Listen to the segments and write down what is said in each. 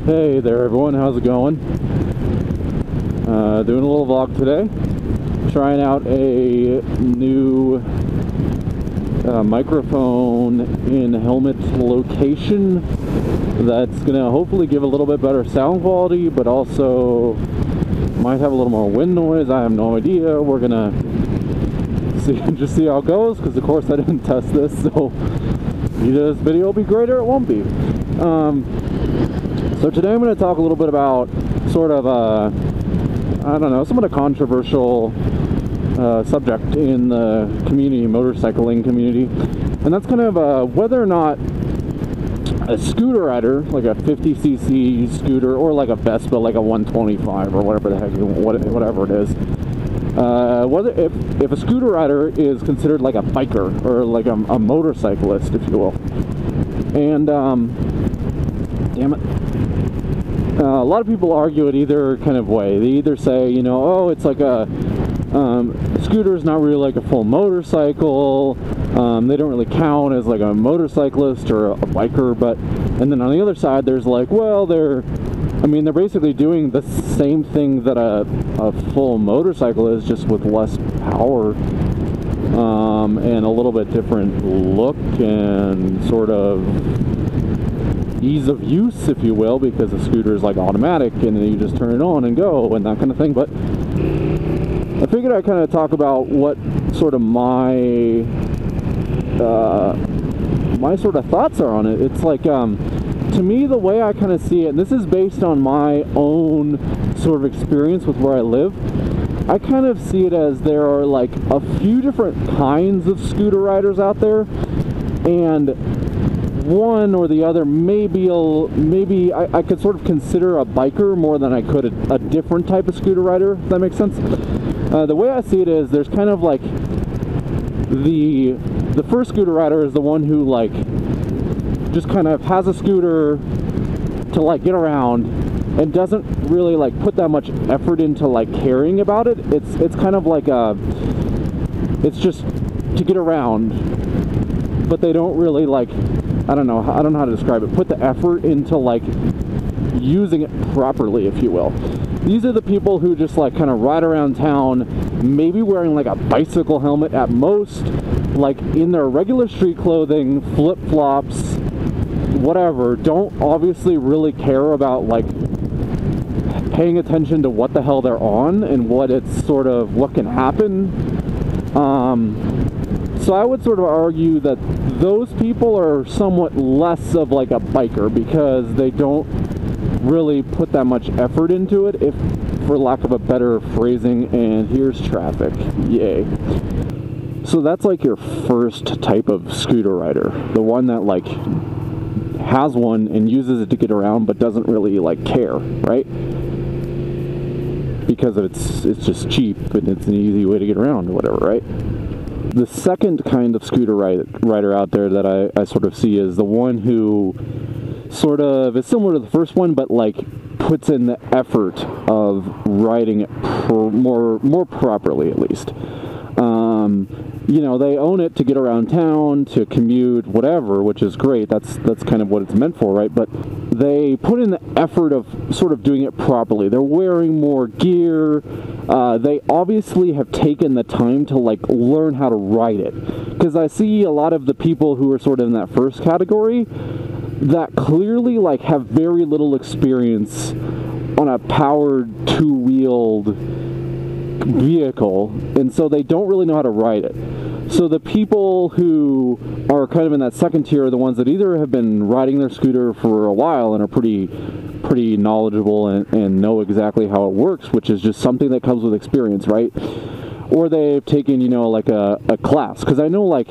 Hey there everyone, how's it going? Doing a little vlog today. Trying out a new microphone in helmet location that's gonna hopefully give a little bit better sound quality, but also might have a little more wind noise. I have no idea. We're gonna just see how it goes, because of course I didn't test this, so either this video will be great or it won't be. So today I'm going to talk a little bit about sort of I don't know, somewhat a controversial subject in the community, motorcycling community, and that's kind of whether or not a scooter rider, like a 50cc scooter, or like a Vespa, like a 125 or whatever the heck, whatever it is, whether if a scooter rider is considered like a biker or like a motorcyclist, if you will. And damn it, a lot of people argue it either kind of way. They either say, you know, oh, it's like a scooter is not really like a full motorcycle, they don't really count as like a motorcyclist or a biker, but, and then on the other side there's like, well, they're basically doing the same thing that a full motorcycle is, just with less power, and a little bit different look and sort of ease of use, if you will, because a scooter is like automatic and then you just turn it on and go and that kind of thing. But I figured I'd kind of talk about what sort of my sort of thoughts are on it. It's like, to me, the way I kind of see it, and this is based on my own sort of experience with where I live, I kind of see it as there are like a few different kinds of scooter riders out there, and one or the other maybe I could sort of consider a biker more than I could a different type of scooter rider, if that makes sense. The way I see it is there's kind of like the first scooter rider is the one who like just kind of has a scooter to like get around and doesn't really like put that much effort into like caring about it. It's kind of like it's just to get around, but they don't really like, I don't know how to describe it, put the effort into like using it properly, if you will. These are the people who just like kind of ride around town, maybe wearing like a bicycle helmet at most, like in their regular street clothing, flip-flops, whatever, don't obviously really care about like paying attention to what the hell they're on and what can happen. So I would sort of argue that those people are somewhat less of like a biker, because they don't really put that much effort into it, if for lack of a better phrasing. And here's traffic, yay. So that's like your first type of scooter rider, the one that like has one and uses it to get around but doesn't really like care, right? Because it's just cheap and it's an easy way to get around or whatever, right? The second kind of scooter rider out there that I sort of see is the one who sort of is similar to the first one, but like puts in the effort of riding it more properly, at least. You know, they own it to get around town, to commute, whatever, which is great. That's kind of what it's meant for, right? But they put in the effort of sort of doing it properly. They're wearing more gear. They obviously have taken the time to like learn how to ride it. Because I see a lot of the people who are sort of in that first category that clearly like have very little experience on a powered two-wheeled vehicle, and so they don't really know how to ride it. So the people who are kind of in that second tier are the ones that either have been riding their scooter for a while and are pretty knowledgeable and know exactly how it works, which is just something that comes with experience, right? Or they've taken, you know, like a class, because I know like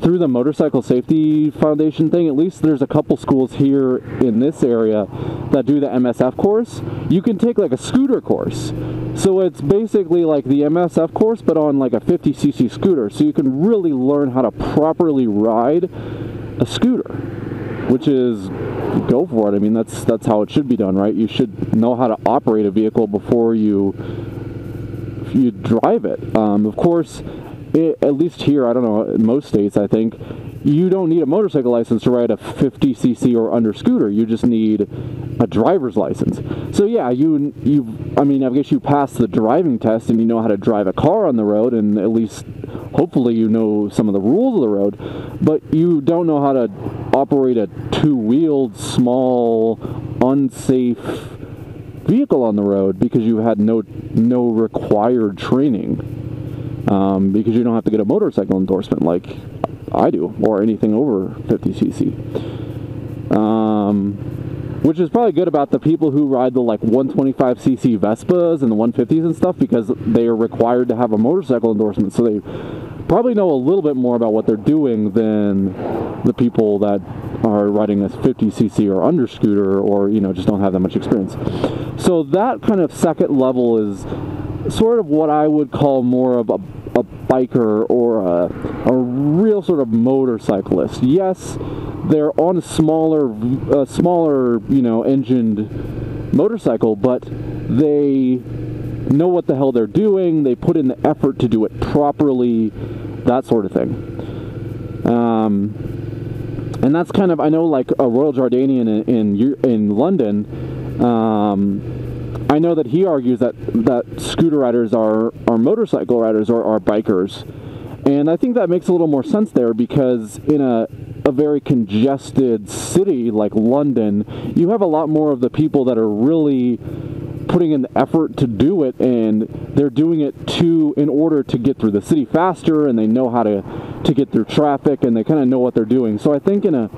through the Motorcycle Safety Foundation thing, at least there's a couple schools here in this area that do the MSF course. You can take like a scooter course. So it's basically like the MSF course, but on like a 50cc scooter. So you can really learn how to properly ride a scooter, which is, go for it. I mean, that's how it should be done, right? You should know how to operate a vehicle before you drive it. Of course, at least here, I don't know, in most states, I think, you don't need a motorcycle license to ride a 50cc or under scooter. You just need a driver's license. So yeah, I mean, I guess you pass the driving test and you know how to drive a car on the road, and at least hopefully you know some of the rules of the road, but you don't know how to operate a two-wheeled, small, unsafe vehicle on the road because you had no required training, because you don't have to get a motorcycle endorsement like I do, or anything over 50cc. Which is probably good about the people who ride the like 125cc Vespas and the 150s and stuff, because they are required to have a motorcycle endorsement, so they probably know a little bit more about what they're doing than the people that are riding a 50cc or under scooter, or just don't have that much experience. So that kind of second level is sort of what I would call more of a biker, or a real sort of motorcyclist. Yes, they're on a smaller engined motorcycle, but they know what the hell they're doing. They put in the effort to do it properly, that sort of thing. And that's kind of, I know, like a Royal Jordanian in London, I know that he argues that scooter riders are motorcycle riders, or are bikers. And I think that makes a little more sense there, because in a very congested city like London, you have a lot more of the people that are really putting in the effort to do it, and they're doing it in order to get through the city faster, and they know how to get through traffic, and they kind of know what they're doing. So I think in a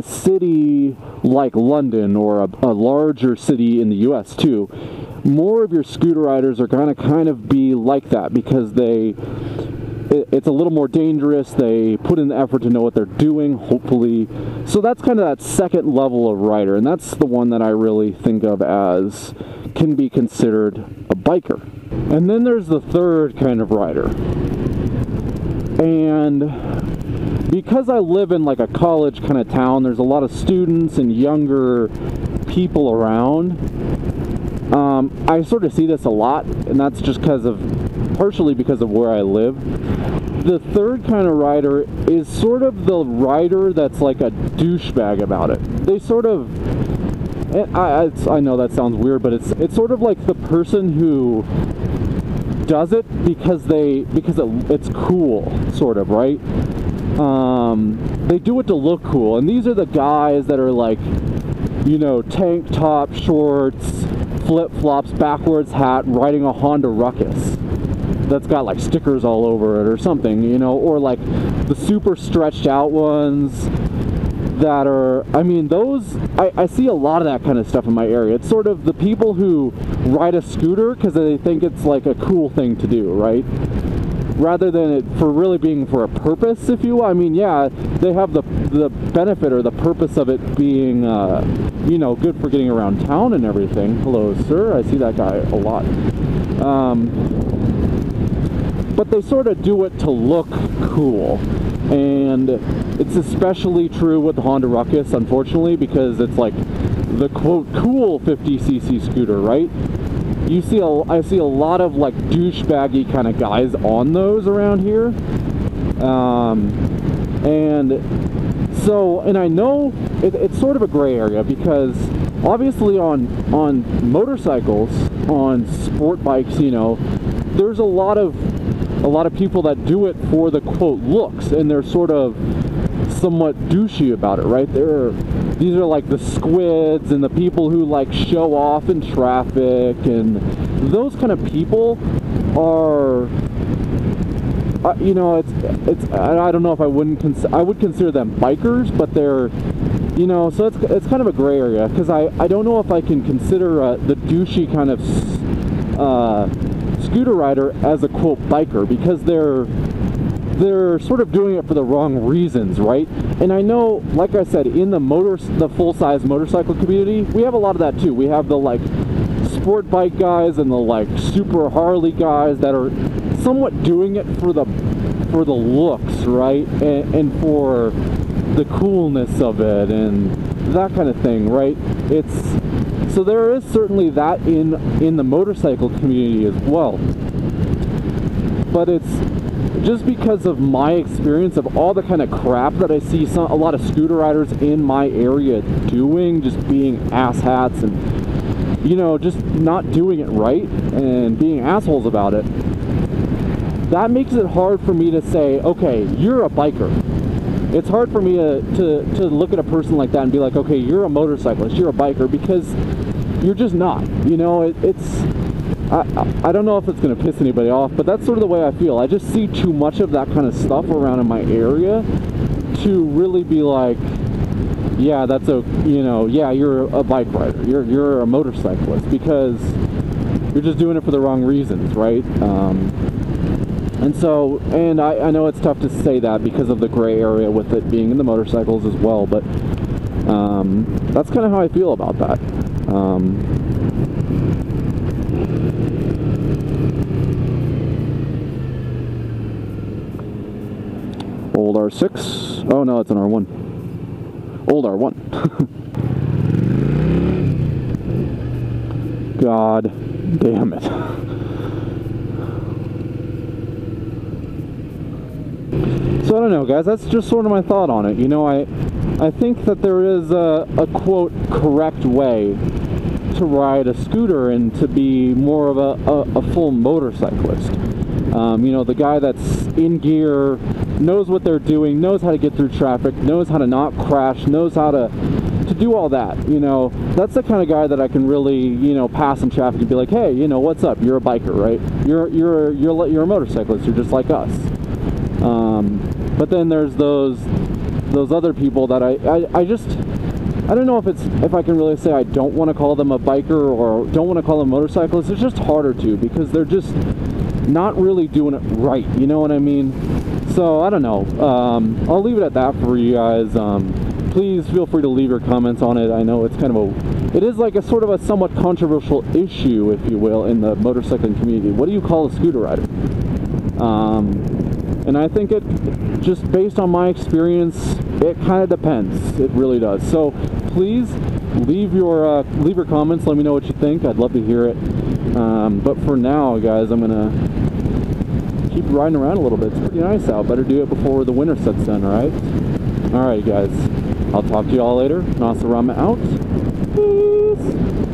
city like London, or a larger city in the US too, more of your scooter riders are going to kind of be like that, because it's a little more dangerous. They put in the effort to know what they're doing, hopefully. So that's kind of that second level of rider, and that's the one that I really think of as can be considered a biker. And then there's the third kind of rider. And because I live in like a college kind of town, there's a lot of students and younger people around. I sort of see this a lot, and that's just partially because of where I live. The third kind of rider is sort of the rider that's like a douchebag about it. They sort of, I know that sounds weird, but it's sort of like the person who does it because it's cool, sort of, right? They do it to look cool, and these are the guys that are like, tank top, shorts, flip-flops, backwards hat, riding a Honda Ruckus that's got like stickers all over it or something, or like the super stretched out ones that are, I mean, those, I see a lot of that kind of stuff in my area. It's sort of the people who ride a scooter because they think it's like a cool thing to do, right? Rather than it for really being for a purpose, if you will. I mean, yeah, they have the benefit or the purpose of it being, good for getting around town and everything. Hello, sir. I see that guy a lot. But they sort of do it to look cool. And it's especially true with the Honda Ruckus, unfortunately, because it's like the quote cool 50cc scooter, right? I see a lot of like douchebaggy kind of guys on those around here. And I know it's sort of a gray area, because obviously on motorcycles, on sport bikes, there's a lot of people that do it for the quote looks, and they're sort of somewhat douchey about it, right? These are like the squids and the people who like show off in traffic, and those kind of people are, it's I don't know if I would consider them bikers, but they're, so it's kind of a gray area, because I don't know if I can consider the douchey kind of scooter rider as a quote biker, because they're sort of doing it for the wrong reasons, right? And I know, like I said, in the full-size motorcycle community, we have a lot of that too. We have the like sport bike guys and the like super Harley guys that are somewhat doing it for the looks, right? And for the coolness of it and that kind of thing, right? So there is certainly that in the motorcycle community as well. But it's just because of my experience of all the kind of crap that I see a lot of scooter riders in my area doing, just being asshats and, you know, just not doing it right and being assholes about it, that makes it hard for me to say, okay, you're a biker. It's hard for me to look at a person like that and be like, okay, you're a motorcyclist, you're a biker, because you're just not. You know, I don't know if it's going to piss anybody off, but that's sort of the way I feel. I just see too much of that kind of stuff around in my area to really be like, yeah, that's a, you know, yeah, you're a bike rider, you're a motorcyclist, because you're just doing it for the wrong reasons, right? And so, and I know it's tough to say that because of the gray area with it being in the motorcycles as well, but that's kind of how I feel about that. Old R6. Oh no, it's an R1. Old R1. God damn it. So I don't know, guys, that's just sort of my thought on it. You know, I think that there is a quote correct way to ride a scooter and to be more of a full motorcyclist. You know, the guy that's in gear, knows what they're doing, knows how to get through traffic, knows how to not crash, knows how to do all that. You know, that's the kind of guy that I can really, you know, pass in traffic and be like, hey, you know, what's up? You're a biker, right? You're a motorcyclist. You're just like us. But then there's those other people that I don't know if I can really say I don't want to call them a biker or don't want to call them motorcyclists. It's just harder to, because they're just not really doing it right. You know what I mean? So I don't know. I'll leave it at that for you guys. Please feel free to leave your comments on it. I know it's kind of it is like a sort of a somewhat controversial issue, if you will, in the motorcycling community. What do you call a scooter rider? And I think it, just based on my experience, it kind of depends. It really does. So please leave your comments. Let me know what you think. I'd love to hear it. But for now, guys, I'm gonna keep riding around a little bit. It's pretty nice out. Better do it before the winter sets in. All right. All right, guys. I'll talk to you all later. Nasarama out. Peace.